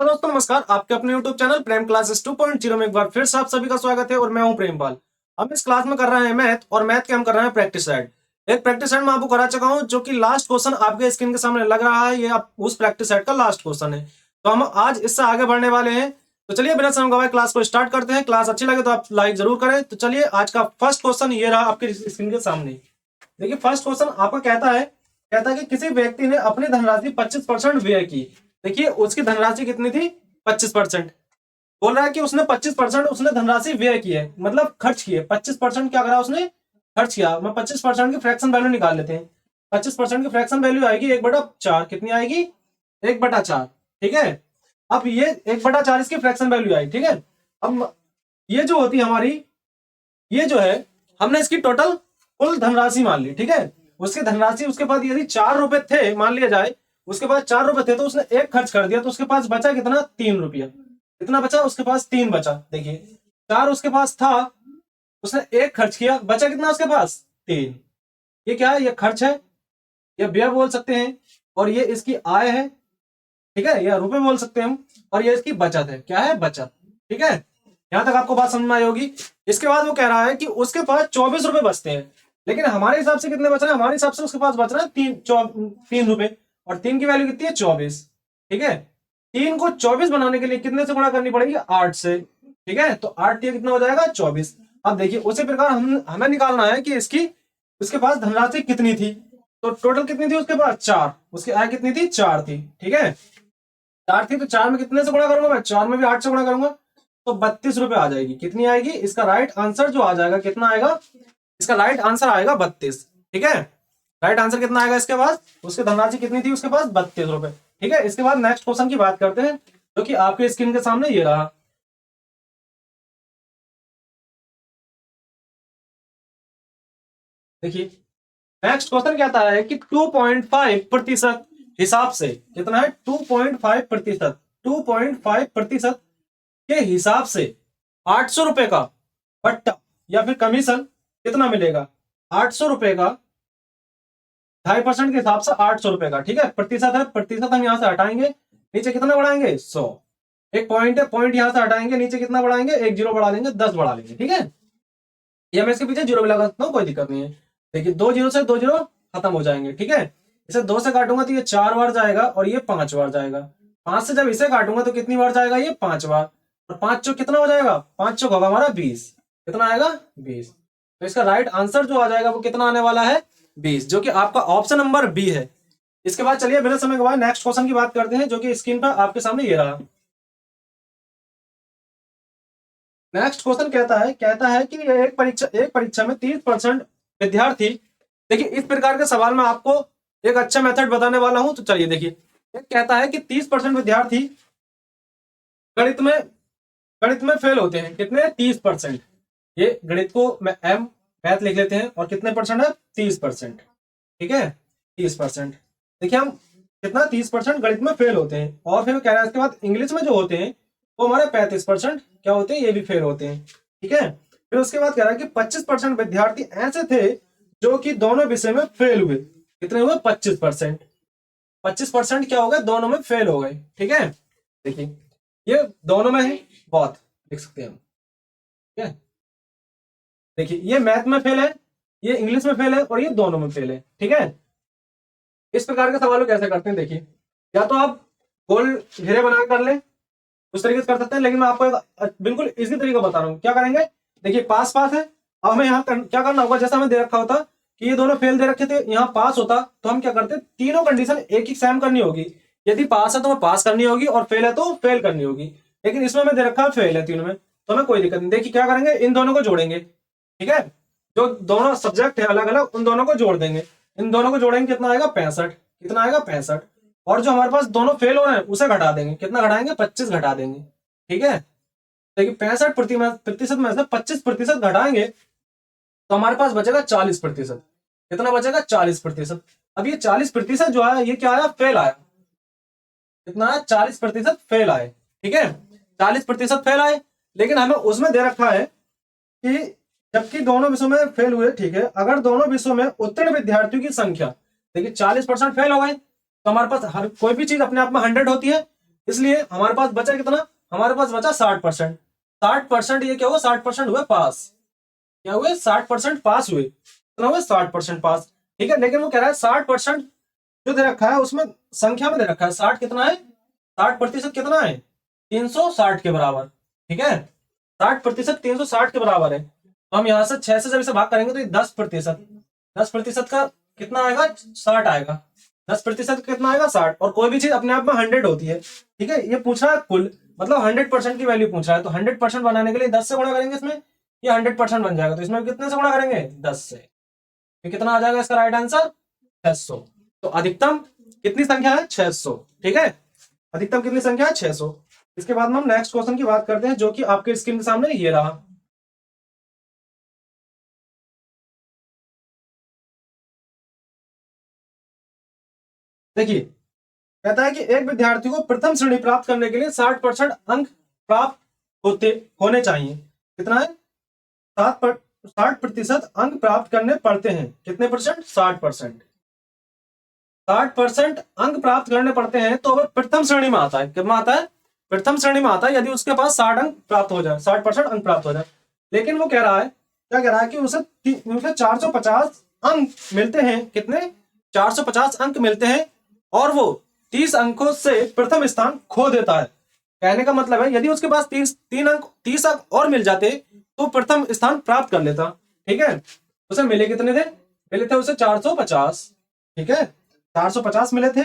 तो दोस्तों नमस्कार, आपके अपने YouTube चैनल प्रेम क्लासेस 2.0 में एक बार फिर से आप सभी का स्वागत है और मैं हूं प्रेमपाल। हम इस क्लास में कर रहे हैं मैथ और मैथ के हम कर रहे हैं प्रैक्टिस सेट। एक प्रैक्टिस सेट मैं आपको करा चुका हूं जो कि लास्ट क्वेश्चन आपके स्क्रीन के सामने लग रहा है, ये आप उस प्रैक्टिस सेट का लास्ट क्वेश्चन है। तो हम आज इससे आगे बढ़ने वाले हैं। तो चलिए बिना समय गवाए क्लास को स्टार्ट करते हैं। क्लास अच्छी लगे तो आप लाइक जरूर करें। तो चलिए आज का फर्स्ट क्वेश्चन ये रहा आपके स्क्रीन के सामने। देखिए फर्स्ट क्वेश्चन आपका कहता है कि किसी व्यक्ति ने अपनी धनराशि 25% व्यय की। देखिए उसकी धनराशि कितनी थी? 25%। बोल रहा है कि उसने 25% उसने धनराशि व्यय की है, मतलब खर्च की है। 25% क्या करा उसने? खर्च किया। मैं 25% की फ्रैक्शन वैल्यू निकाल लेते हैं। 25% की फ्रैक्शन वैल्यू आएगी 1/4। कितनी आएगी? 1/4। ठीक है। अब ये 1/4 इसकी फ्रैक्शन वैल्यू आई। ठीक है। अब ये जो होती हमारी, ये जो है हमने इसकी टोटल कुल धनराशि मान ली। ठीक है। उसकी धनराशि उसके पास यदि 4 रुपए थे मान लिया जाए, उसके पास 4 रुपए थे तो उसने 1 खर्च कर दिया, तो उसके पास बचा कितना? 3 रुपया। कितना बचा? उसके पास 3 बचा। देखिए 4 उसके पास था, उसने 1 खर्च किया, बचा कितना उसके पास? 3। ये क्या है? ये खर्च है, ये व्यय बोल सकते हैं, और ये इसकी आय है। ठीक है, या रुपए बोल सकते हैं हम, और ये इसकी बचत है। क्या है? बचत। ठीक है। यहां तक आपको बात समझ में आई होगी। इसके बाद वो कह रहा है कि उसके पास 24 रुपए बचते हैं, लेकिन हमारे हिसाब से कितने बच रहे हैं? हमारे हिसाब से उसके पास बच रहा है 3 रुपए, और 3 की वैल्यू कितनी है? 24। ठीक है। 3 को 24 बनाने के लिए कितने से गुणा करनी पड़ेगी? 8 से। ठीक है, तो 8 ये कितना हो जाएगा? 24। अब देखिए उसी प्रकार हमें निकालना है कि उसके पास धनराशि कितनी थी। तो टोटल कितनी थी उसके पास? 4। उसकी आय कितनी थी? 4 थी। ठीक है, 4 थी, तो 4 में कितने से गुणा करूंगा मैं? 4 में भी 8 से गुणा करूंगा, तो 32 रुपए आ जाएगी। कितनी आएगी? इसका राइट आंसर जो आ जाएगा कितना आएगा? इसका राइट आंसर आएगा 32। ठीक है। राइट आंसर कितना आएगा इसके पास? उसकी धनराशि कितनी थी उसके पास? 32 रुपए। ठीक है। इसके बाद नेक्स्ट क्वेश्चन की बात करते हैं, जो कि आपके स्क्रीन के सामने ये रहा। देखिए नेक्स्ट क्वेश्चन कहता है कि 2.5% हिसाब से, कितना है? 2.5%। 2.5% के हिसाब से 800 रुपए का बट्टा या फिर कमीशन कितना मिलेगा? 800 रुपए का 2.5% के हिसाब से 800 रुपए का। ठीक है, प्रतिशत है, प्रतिशत हम यहां से हटाएंगे, नीचे कितना बढ़ाएंगे? 100। एक पॉइंट है, पॉइंट यहां से हटाएंगे, नीचे कितना बढ़ाएंगे? एक जीरो बढ़ा देंगे, 10 बढ़ा लेंगे। ठीक है, ये मैं इसके पीछे जीरो भी लगा सकता हूँ, कोई दिक्कत नहीं है। देखिए 2 जीरो से 2 जीरो खत्म हो जाएंगे। ठीक है, इसे 2 से काटूंगा तो ये 4 बार जाएगा और ये 5 बार जाएगा। 5 से जब इसे काटूंगा तो कितनी बार जाएगा? ये 5 बार। और 5 चौक कितना हो जाएगा? 5 चौक होगा हमारा 20। कितना आएगा? 20। तो इसका राइट आंसर जो आ जाएगा वो कितना आने वाला है? 20, जो कि आपका ऑप्शन नंबर बी है। इसके बाद चलिए बिना समय गवाए नेक्स्ट क्वेश्चन की बात करते हैं, जो कि स्क्रीन पर आपके सामने ये रहा। नेक्स्ट क्वेश्चन कहता है कि एक परीक्षा में 30% विद्यार्थी। देखिए इस प्रकार के सवाल में आपको एक अच्छा मेथड बताने वाला हूं। तो चलिए देखिए, एक कहता है कि 30% विद्यार्थी गणित में गणित में फेल होते हैं। कितने? 30%। ये गणित को मैं एम मैथ लिख लेते हैं, और कितने परसेंट है? 30%। ठीक है, 30%। देखिए हम कितना 30% गणित में फेल होते हैं, और फिर कह रहा है इसके बाद इंग्लिश में जो होते हैं वो हमारे 35% क्या होते हैं? ये भी फेल होते हैं। ठीक है, फिर उसके बाद कह रहा है कि 25% विद्यार्थी ऐसे थे जो कि दोनों विषय में फेल हुए। कितने हुए? 25%। 25% क्या हो गए? दोनों में फेल हो गए। ठीक है, देखिए ये दोनों में है, बहुत लिख सकते हैं हम। ठीक है, देखिए ये मैथ में फेल है, ये इंग्लिश में फेल है, और ये दोनों में फेल है। ठीक है, इस प्रकार के सवालों कैसे करते हैं? देखिए या तो आप गोल घेरे बना कर ले, उस तरीके से कर सकते हैं, लेकिन मैं आपको एक बिल्कुल इजी तरीका बता रहा हूँ। क्या करेंगे? देखिए पास पास है। अब हमें यहाँ क्या करना होगा? जैसा हमें दे रखा होता कि ये दोनों फेल दे रखे थे, यहाँ पास होता, तो हम क्या करते? तीनों कंडीशन एक ही सेम करनी होगी। यदि पास है तो हमें पास करनी होगी, और फेल है तो फेल करनी होगी। लेकिन इसमें हमें दे रखा है फेल है तीनों में, तो हमें कोई दिक्कत नहीं। देखिए क्या करेंगे? इन दोनों को जोड़ेंगे। ठीक है, जो दोनों सब्जेक्ट है अलग अलग, उन दोनों को जोड़ देंगे। इन दोनों को जोड़ेंगे, कितना आएगा? 65। कितना आएगा? 65। और जो हमारे पास दोनों फेल हो रहे हैं उसे घटा देंगे। कितना घटाएंगे? 25 घटा देंगे। ठीक है, देखिए 65% में से 25% घटाएंगे तो हमारे पास बचेगा 40%। कितना बचेगा? 40%। अब ये 40% जो आया, ये क्या आया? फेल आया। कितना आया? 40% फेल आए। ठीक है, 40% फेल आए, लेकिन हमें उसमें दे रखा है कि जबकि दोनों विषयों में फेल हुए। ठीक है, अगर दोनों विषयों में उत्तीर्ण विद्यार्थियों की संख्या, देखिए 40% फेल हो गए, तो हमारे पास हर कोई भी चीज अपने आप में 100 होती है। इसलिए हमारे पास बचा कितना, हमारे पास बचा 60%। 60% ये क्या हुआ, 60% हुए पास। क्या हुए, 60% पास हुए। कितना हुए, 60% पास। ठीक है, लेकिन वो कह रहा है 60% जो दे रखा है उसमें संख्या में दे रखा है 60 कितना है, 60% कितना है, 360 के बराबर। ठीक है, 60% 360 के बराबर है। तो हम यहाँ से 6 से जब इसे भाग करेंगे तो ये 10%, 10% का कितना आएगा, 60 आएगा। 10% कितना आएगा, 60। और कोई भी चीज अपने आप में 100 होती है। ठीक है, ये पूछ रहा है कुल, मतलब 100% की वैल्यू पूछ रहा है, तो 100% बनाने के लिए 10 से गुणा करेंगे इसमें, ये 100% बन जाएगा। तो इसमें कितने से गुणा करेंगे, 10 से। तो कितना आ जाएगा इसका राइट आंसर, 600। तो अधिकतम कितनी संख्या है, 600। ठीक है, अधिकतम कितनी संख्या है, 600। इसके बाद में हम नेक्स्ट क्वेश्चन की बात करते हैं, जो कि आपके स्क्रीन के सामने ये रहा। देखिए, कहता है कि एक विद्यार्थी को प्रथम श्रेणी प्राप्त करने के लिए 60% अंक प्राप्त होते होने चाहिए। कितना है, 60% अंक प्राप्त करने पड़ते हैं। कितने परसेंट, 60%। 60% अंक प्राप्त करने पड़ते हैं तो वह प्रथम श्रेणी में आता है। कितना आता है, प्रथम श्रेणी में आता है, यदि उसके पास 60 अंक प्राप्त हो जाए, 60% अंक प्राप्त हो जाए। लेकिन वो कह रहा है, क्या कह रहा है कि उसे 450 अंक मिलते हैं। कितने, 450 अंक मिलते हैं, और वो 30 अंकों से प्रथम स्थान खो देता है। कहने का मतलब है, यदि उसके पास 30 अंक और मिल जाते तो प्रथम स्थान प्राप्त कर लेता। ठीक है, उसे मिले कितने थे, मिले थे उसे 450। ठीक है, 450 मिले थे,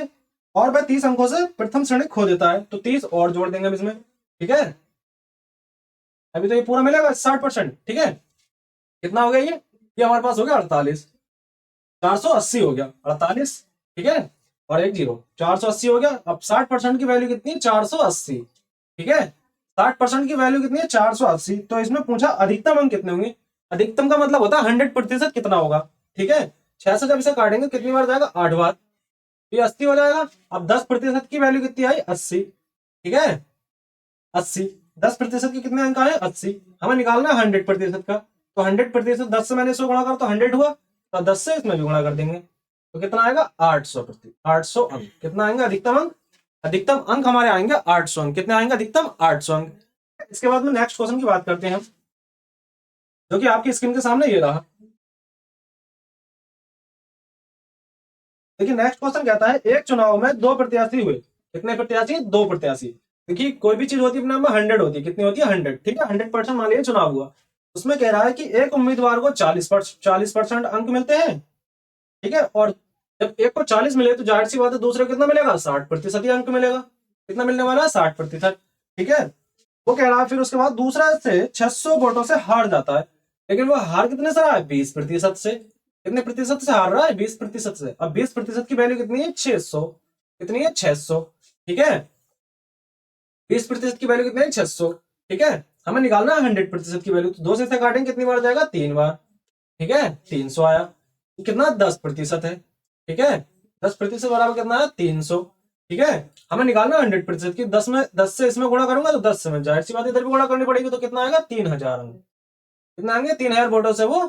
और वह 30 अंकों से प्रथम श्रेणी खो देता है, तो 30 और जोड़ देंगे हम इसमें। ठीक है, अभी तो ये पूरा मिलेगा 60%। ठीक है, कितना हो गया ये हमारे पास हो गया 48। 480 हो गया 48। ठीक है, और एक जीरो, 480 हो गया। अब 60% की वैल्यू कितनी है, 480। ठीक है, 60% की वैल्यू कितनी है, 480। तो इसमें पूछा अधिकतम अंक कितने होंगे। अधिकतम का मतलब होता है 100% कितना होगा। ठीक है, 6 से जब इसे काटेंगे कितनी बार जाएगा, 8 बार, ये 80 हो जाएगा। अब 10% की वैल्यू कितनी आई, 80। ठीक है, 80, 10% के कितने अंक आए, 80। हमें निकालना है 100% का, तो 100% 10 से मैंने इसको गुणा कर तो 100 हुआ, तो 10 से इसमें भी गुणा कर देंगे, तो कितना आएगा, 800 अंक। कितना आएंगे अधिकतम अंक, अधिकतम अंक हमारे आएंगे 800 अंक। कितने आएंगे, अधिकतम 800 अंक। इसके बाद में नेक्स्ट क्वेश्चन की बात करते हैं, जो कि आपकी स्क्रीन के सामने ये रहा। देखिए, नेक्स्ट क्वेश्चन कहता है, एक चुनाव में 2 प्रत्याशी हुए। कितने प्रत्याशी, 2 प्रत्याशी। देखिए, कोई भी चीज होती है अपने आप में 100 होती है। कितनी होती है, 100। ठीक है, 100% मान लीजिए चुनाव हुआ। उसमें कह रहा है कि एक उम्मीदवार को 40% अंक मिलते हैं। ठीक है, और जब एक को 40 मिले तो जाहिर सी बात है दूसरे को कितना मिलेगा, 60% ही अंक मिलेगा। कितना मिलने वाला है, 60%। ठीक है, वो कह रहा है फिर उसके बाद दूसरा से 600 वोटों से हार जाता है। लेकिन वो हार कितने से रहा है, 20% से। कितने प्रतिशत से हार रहा है, 20% से। अब 20% की वैल्यू कितनी है, 600। कितनी है, 600। ठीक है, 20% की वैल्यू कितनी है, 600। ठीक है, हमें निकालना है 100% की वैल्यू, तो 2 से काटेंगे कितनी बार जाएगा, 3 बार। ठीक है, 300 आया। कितना, 10% है। ठीक है, 10% बराबर कितना है, 300। ठीक है, हमें निकालना 100% की, 10 से इसमें गुणा करूंगा तो 10 से में, जाहिर सी बात इधर भी गुणा करनी पड़ेगी, तो कितना आएगा, 3000 अंक। कितना आएंगे, 3000 वोटों से वो,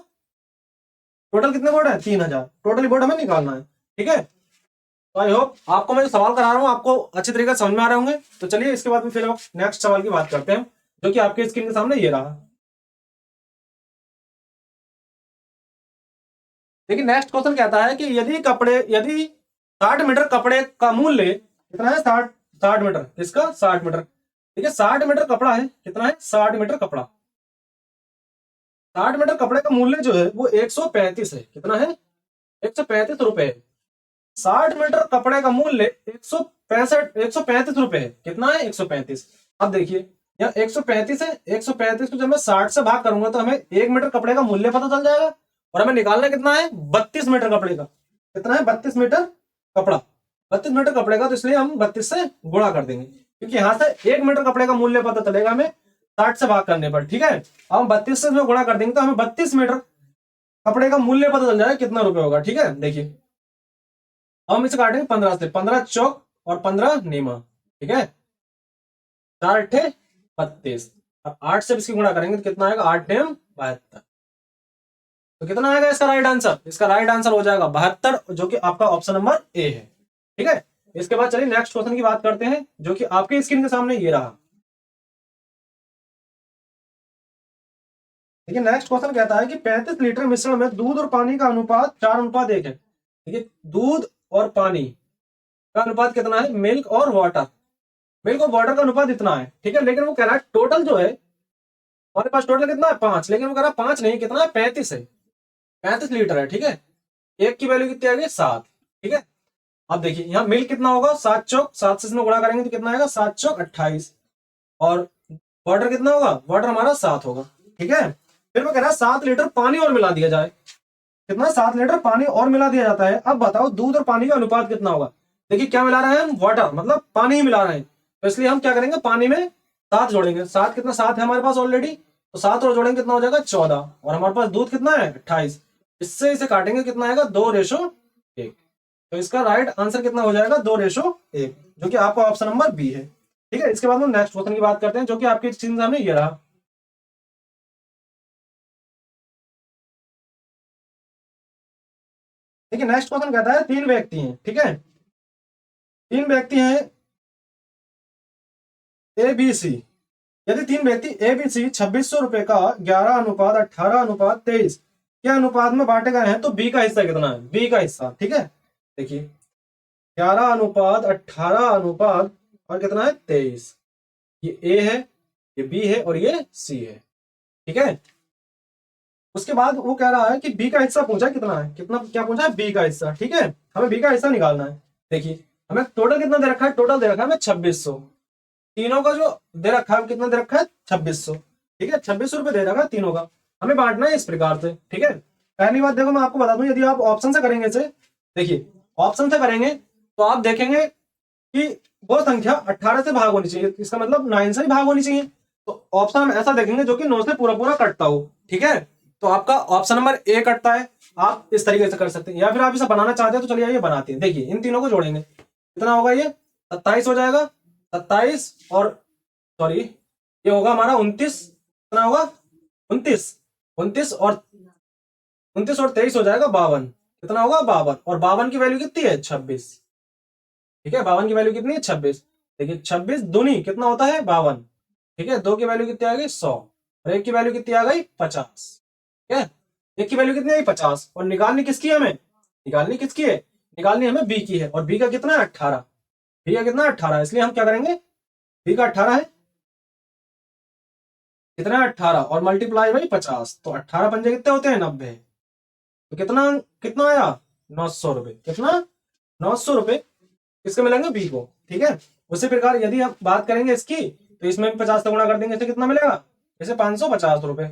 टोटल कितने वोट है, 3000 टोटल वोट हमें निकालना है। ठीक है, तो आई होप आपको मैं जो सवाल करा रहा हूँ आपको अच्छी तरीके से समझ में आ रहे होंगे। तो चलिए इसके बाद में फिर आप नेक्स्ट सवाल की बात करते हैं, जो कि आपके स्क्रीन के सामने ये रहा। देखिए, नेक्स्ट क्वेश्चन कहता है कि यदि 60 मीटर कपड़े का मूल्य कितना है, 60 मीटर, इसका 60 मीटर। ठीक है, 60 मीटर कपड़ा है। कितना है, 60 मीटर कपड़ा। 60 मीटर कपड़े का मूल्य जो है वो 135 है। कितना है, 135 रुपए। 60 मीटर कपड़े का मूल्य 135 रुपए है। कितना है, 135। अब देखिए, यहाँ 135 है, 135 को जब मैं 60 से भाग करूंगा तो हमें 1 मीटर कपड़े का मूल्य पता चल जाएगा। और हमें निकालना कितना है, 32 मीटर कपड़े का। कितना है, 32 मीटर कपड़ा। 32 मीटर कपड़े का, तो इसलिए हम 32 से गुणा कर देंगे, क्योंकि यहां से 1 मीटर कपड़े का मूल्य पता चलेगा हमें 60 से भाग करने पर। ठीक है, अब हम 32 से गुणा कर देंगे तो हमें 32 मीटर कपड़े का मूल्य पता चल जाएगा कितना रुपए होगा। ठीक है, देखिए हम इसे काटेंगे 15 से, 15 चौक और 15 नीमा। ठीक है, 4 अट्ठे 32। अब 8 से इसकी गुणा करेंगे तो कितना आएगा, 8 नेम 72। तो कितना आएगा इसका राइट आंसर, इसका राइट आंसर हो जाएगा 72, जो कि आपका ऑप्शन नंबर ए है। ठीक है, इसके बाद चलिए नेक्स्ट क्वेश्चन की बात करते हैं, जो कि आपके स्क्रीन के सामने ये रहा। देखिए नेक्स्ट क्वेश्चन कहता है कि 35 लीटर मिश्रण में दूध और पानी का अनुपात 4:1 है। देखिए दूध और पानी का अनुपात कितना है, मिल्क और वाटर, मिल्क और वाटर का अनुपात इतना है, ठीक है। लेकिन वो कह रहा है टोटल जो है हमारे पास टोटल कितना है 5, लेकिन वो कह रहा है 5 नहीं, कितना है 35 है, 35 लीटर है, ठीक है। एक की वैल्यू कितनी आ गई 7, ठीक है। अब देखिए यहाँ मिल्क कितना होगा 7 चौक 7 से इसमें गुणा करेंगे तो कितना आएगा 7 चौक 28, और वाटर कितना होगा, वाटर हमारा 7 होगा, ठीक है। फिर वो कह रहा है 7 लीटर पानी और मिला दिया जाए, कितना 7 लीटर पानी और मिला दिया जाता है। अब बताओ दूध और पानी का अनुपात कितना होगा। देखिए क्या मिला रहे हैं हम, वाटर मतलब पानी ही मिला रहे हैं, तो इसलिए हम क्या करेंगे पानी में 7 जोड़ेंगे, 7 कितना 7 है हमारे पास ऑलरेडी, तो 7 और जोड़ेंगे कितना हो जाएगा 14, और हमारे पास दूध कितना है 28, इससे इसे काटेंगे कितना आएगा 2:1, तो इसका राइट आंसर कितना हो जाएगा 2:1, जो कि आपका ऑप्शन नंबर बी है, ठीक है। इसके बाद हम नेक्स्ट क्वेश्चन की बात करते हैं, जो कि आपके स्क्रीन के सामने ये रहा। देखिए नेक्स्ट क्वेश्चन कहता है 3 व्यक्ति हैं, ठीक है, 3 व्यक्ति हैं ए बी सी। यदि 3 व्यक्ति ए बी सी 2600 रुपए का 11:18:23 के अनुपात में बांटे गए हैं, तो बी का हिस्सा कितना है, बी का हिस्सा, ठीक है। देखिए 11:18 और कितना है 23, ये ए है, ये बी है और ये सी है, ठीक है। उसके बाद वो कह रहा है कि बी का हिस्सा पूछा कितना है, कितना क्या पूछा है बी का हिस्सा, ठीक है। हमें बी का हिस्सा निकालना है। देखिए हमें टोटल कितना दे रखा है, टोटल दे रखा है हमें 2600, तीनों का जो दे रखा है कितना दे रखा है 2600, ठीक है। 2600 रुपए दे रखा है तीनों का, हमें बांटना है इस प्रकार से, ठीक है। पहली बात देखो मैं आपको बता दूं, यदि आप ऑप्शन से करेंगे इसे, देखिए ऑप्शन से करेंगे तो आप देखेंगे कि वो संख्या 18 से भाग होनी चाहिए, इसका मतलब 9 से ही भाग होनी चाहिए, तो ऑप्शन हम ऐसा देखेंगे जो कि 9 से पूरा पूरा कटता हो, ठीक है। तो आपका ऑप्शन नंबर ए कटता है, आप इस तरीके से कर सकते हैं, या फिर आप इसे बनाना चाहते हैं तो चलिए आइए बनाते हैं। देखिए इन तीनों को जोड़ेंगे कितना होगा, ये 27 हो जाएगा, 27 और सॉरी ये होगा हमारा 29, कितना होगा 29, 29 और 23 हो जाएगा 52, कितना होगा 52, और 52 की वैल्यू कितनी है 26, ठीक है। 52 की वैल्यू कितनी है 26, देखिए 26 दूनी कितना होता है 52, ठीक है। 2 की वैल्यू कितनी आ गई 100, और 1 की वैल्यू कितनी आ गई 50, ठीक है। 1 की वैल्यू कितनी आई 50, और निकालनी किसकी है हमें, निकालनी किसकी है, निकालनी हमें बी की है, और बी का कितना है 18, बी का कितना 18, इसलिए हम क्या करेंगे बी का 18 है, कितना 18 और मल्टीप्लाई बाई 50, तो 18 पंजे कितने होते हैं 90, तो कितना कितना आया 900 रुपए, कितना 900 रुपए किसके मिलेंगे बी को, ठीक है। उसी प्रकार यदि आप बात करेंगे इसकी, तो इसमें भी 50 से गुणा कर देंगे, इसे कितना मिलेगा, इसे 550 रुपए,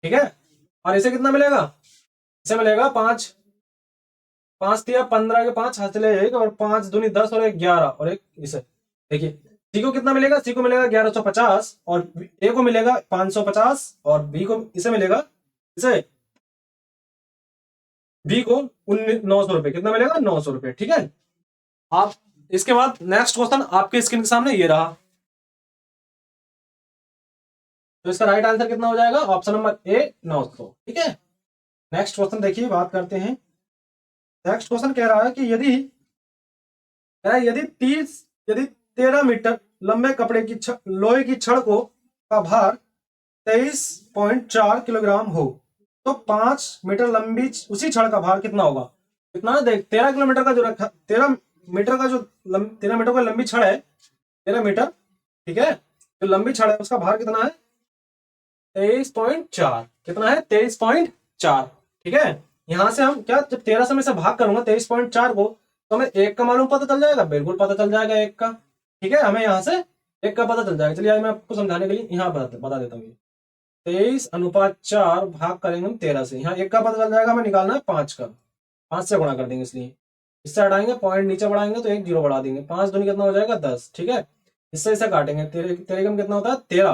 ठीक है। और इसे कितना मिलेगा, इसे मिलेगा 5, 5 दिया 15 के 5 हाथ चले जाएगा, और 5 दूनी 10 और 1 11, और एक इसे देखिए सी को कितना मिलेगा, सी को मिलेगा 1150, और ए को मिलेगा 550, और बी को इसे मिलेगा, इसे बी को 900 रुपए, कितना मिलेगा 900 रुपए, ठीक है। आप इसके बाद नेक्स्ट क्वेश्चन आपके स्क्रीन के सामने ये रहा, तो इसका राइट आंसर कितना हो जाएगा ऑप्शन नंबर ए 900, ठीक है। नेक्स्ट क्वेश्चन देखिए बात करते हैं। नेक्स्ट क्वेश्चन कह रहा है कि यदि 13 मीटर लंबे कपड़े की लोहे की छड़ को का भार 23.4 किलोग्राम हो, तो 5 मीटर लंबी उसी छड़ का भार कितना होगा, कितना देख 13 किलोमीटर का जो रखा 13 मीटर का जो 13 मीटर का लंबी छड़ है, 13 मीटर, ठीक है। जो लंबी छड़ है उसका भार कितना है 23.4, कितना है 23.4, ठीक है। यहां से हम क्या जब 13 से मैं से भाग करूंगा 23.4 को, तो हमें एक का मालूम पता चल जाएगा, बिल्कुल पता चल जाएगा एक का, ठीक है। हमें यहाँ से एक का पता चल जाएगा, चलिए मैं आपको समझाने के लिए यहाँ बता देता हूँ। 23/4 भाग करेंगे हम 13 से, यहाँ एक का पता चल जाएगा, हमें निकालना है 5 का, 5 से गुणा कर देंगे, इसलिए इससे हटाएंगे पॉइंट नीचे बढ़ाएंगे तो एक जीरो बढ़ा देंगे, 5 दूनी कितना हो जाएगा 10, ठीक है। इससे इसे काटेंगे, तेरे कम कितना होता है 13,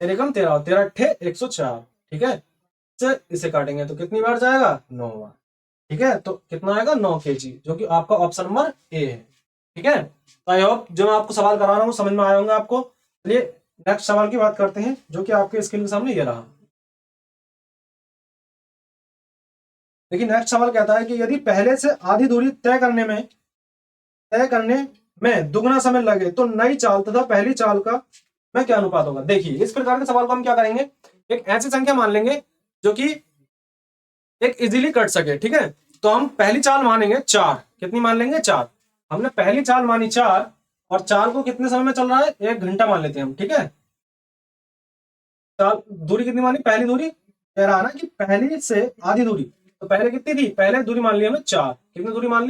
तेरे कम 13, 13 अट्ठे 104, ठीक है। इसे काटेंगे तो कितनी बार जाएगा 9 बार, ठीक है। तो कितना आएगा 9 kg, जो कि आपका ऑप्शन नंबर ए है, ठीक है। तो आई होप जो मैं आपको सवाल करा रहा हूँ समझ में आया होंगे आपको। चलिए नेक्स्ट सवाल की बात करते हैं, जो कि आपके स्क्रीन के सामने ये रहा। देखिए नेक्स्ट सवाल कहता है कि यदि पहले से आधी दूरी तय करने में दुगना समय लगे तो नई चाल तथा पहली चाल का में क्या अनुपात होगा। देखिए इस प्रकार के सवाल को हम क्या करेंगे, एक ऐसी संख्या मान लेंगे जो कि एक इजीली कट सके, ठीक है। तो हम पहली चाल मानेंगे 4, कितनी मान लेंगे 4। हमने पहली चाल मानी 4 और 4 को कितने समय में चल रहा है, 1 घंटा मान लेते हैं हम, ठीक है। चाल दूरी कितनी मानी, पहली दूरी कह रहा है ना कि पहली से आधी दूरी, तो पहले कितनी थी, पहले दूरी मान ली हमने 4, कितनी दूरी मान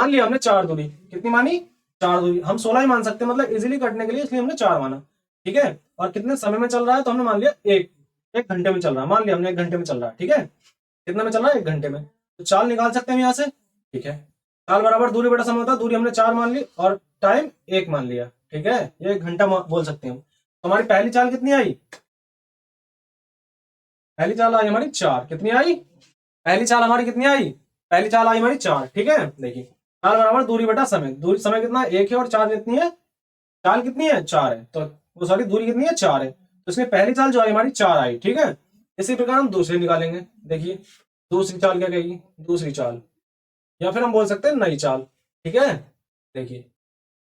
लिया हमने 4 दूरी, कितनी मानी 4 दूरी। हम 16 ही मान सकते हैं, मतलब इजीली कटने के लिए, इसलिए हमने 4 माना, ठीक है। और कितने समय में चल रहा है, तो हमने मान लिया 1 घंटे में चल रहा है, मान लिया हमने 1 घंटे में चल रहा है, ठीक है। कितना में चल रहा है, 1 घंटे में। तो चाल निकाल सकते हैं यहाँ से, ठीक है। चाल बराबर दूरी बटा समय होता है, दूरी हमने 4 मान ली और टाइम 1 मान लिया, ठीक है। ये 1 घंटा बोल सकते हैं हम। तो हमारी पहली चाल कितनी आई, पहली चाल आई हमारी 4, कितनी आई, पहली चाल हमारी कितनी आई, पहली चाल आई हमारी 4, ठीक है। देखिए चाल बराबर दूरी बटा समय, दूरी समय कितना 1 है और चाल कितनी है, चाल कितनी है 4 है, तो वो सॉरी दूरी कितनी है 4 है, तो इसमें पहली चाल जो आई हमारी 4 आई, ठीक है। इसी प्रकार हम दूसरी निकालेंगे। देखिए दूसरी चाल क्या कहेगी, दूसरी चाल, या फिर हम बोल सकते हैं नई चाल, ठीक है। देखिए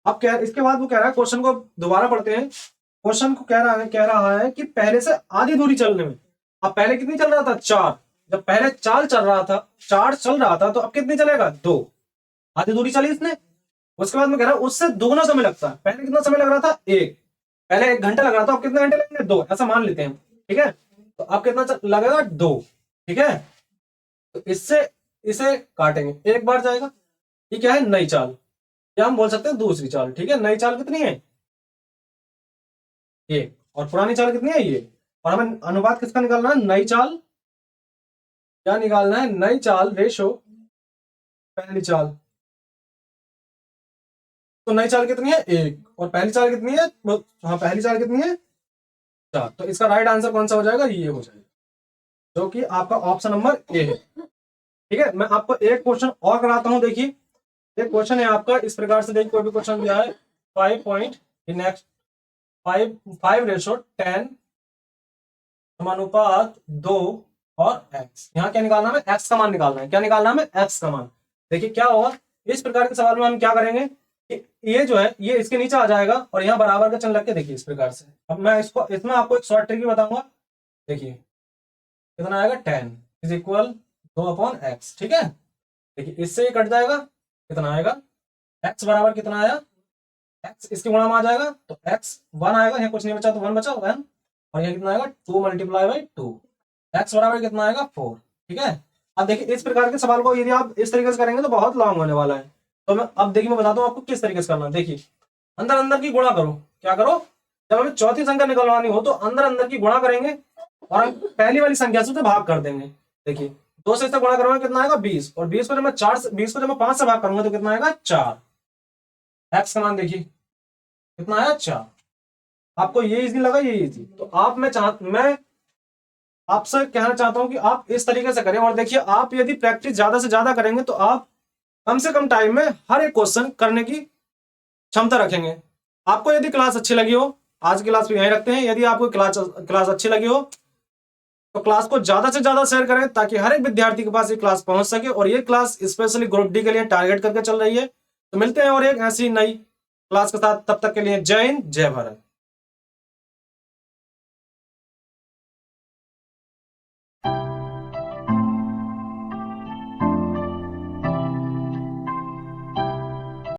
अब क्या, इसके बाद वो कह रहा है, क्वेश्चन को दोबारा पढ़ते हैं। क्वेश्चन को कह रहा है कि पहले से आधी दूरी चलने में, अब पहले कितनी चल रहा था 4, जब पहले 4 चल रहा था, 4 चल रहा था, तो अब कितनी चलेगा 2, आधी दूरी चली इसने। उसके बाद में कह रहा है उससे दोगुना समय लगता है, पहले कितना समय लग रहा था 1, पहले 1 घंटा लग रहा था, अब कितने घंटे लगेंगे 2, ऐसा मान लेते हैं, ठीक है। तो अब कितना लगेगा 2, ठीक है। तो इससे इसे काटेंगे, एक बार जाएगा, ये क्या है नई चाल, या हम बोल सकते हैं दूसरी चाल, ठीक है। नई चाल कितनी है ये, और पुरानी चाल कितनी है ये, और हमें अनुपात किसका निकालना है, नई चाल, क्या निकालना है, नई चाल रेशो पहली चाल। तो नई चाल कितनी है 1 और पहली चाल कितनी है, हाँ पहली चाल कितनी है 4, तो इसका राइट आंसर कौन सा हो जाएगा, ये हो जाएगा, जो कि आपका ऑप्शन नंबर ए है, ठीक है। मैं आपको एक क्वेश्चन और कराता हूं। देखिए एक क्वेश्चन है आपका इस प्रकार से, देखिए कोई भी क्वेश्चन दिया है 5 पॉइंट नेक्स्ट 5:10 समानुपात 2 और x, यहाँ क्या निकालना है, x का मान निकालना है, क्या निकालना है, x का मान। देखिए क्या होगा इस प्रकार के सवाल में हम क्या करेंगे कि ये जो है ये इसके नीचे आ जाएगा और यहाँ बराबर का चिन्ह रख के, देखिए इस प्रकार से। अब मैं इसमें आपको एक शॉर्ट ट्रिक भी बताऊंगा। देखिए कितना आएगा 10 इज इक्वल 2/x, ठीक है। देखिए इससे ये कट जाएगा, कितना आएगा x बराबर कितना आया, x इसके गुणा में आ जाएगा, तो x 1 आएगा, यहाँ कुछ नहीं बचा तो 1 बचा 1, और यहाँ कितना आएगा 2 × 2, x बराबर कितना आएगा 4, ठीक है। अब देखिए इस प्रकार के सवाल को यदि आप इस तरीके से करेंगे तो बहुत लॉन्ग होने वाला है। तो मैं अब देखिए मैं बताता हूँ आपको किस तरीके से करना है। देखिए अंदर अंदर की गुणा करो, क्या करो, जब हमें चौथी संख्या निकलवानी हो तो अंदर अंदर की गुणा करेंगे और हम पहली वाली संख्या से भाग कर देंगे। देखिए 2 से गुणा करूंगा कितना आएगा 20, और 20 को जब मैं 5 से भाग करूंगा तो कितना आएगा 4, एक्स का मान देखिए कितना आया 4। आपको ये इजी लगा, ये इजी, तो आप मैं आपसे कहना चाहता हूं कि आप इस तरीके से करें। और देखिए आप यदि प्रैक्टिस ज्यादा से ज्यादा करेंगे तो आप कम से कम टाइम में हर एक क्वेश्चन करने की क्षमता रखेंगे। आपको यदि क्लास अच्छी लगी हो, आज की क्लास भी यहीं रखते हैं, यदि आपको क्लास अच्छी लगी हो तो क्लास को ज्यादा से ज्यादा शेयर करें ताकि हर एक विद्यार्थी के पास ये क्लास पहुंच सके। और ये क्लास स्पेशली ग्रुप डी के लिए टारगेट करके चल रही है। तो मिलते हैं और एक ऐसी नई क्लास के साथ, तब तक के लिए जय हिंद जय भारत।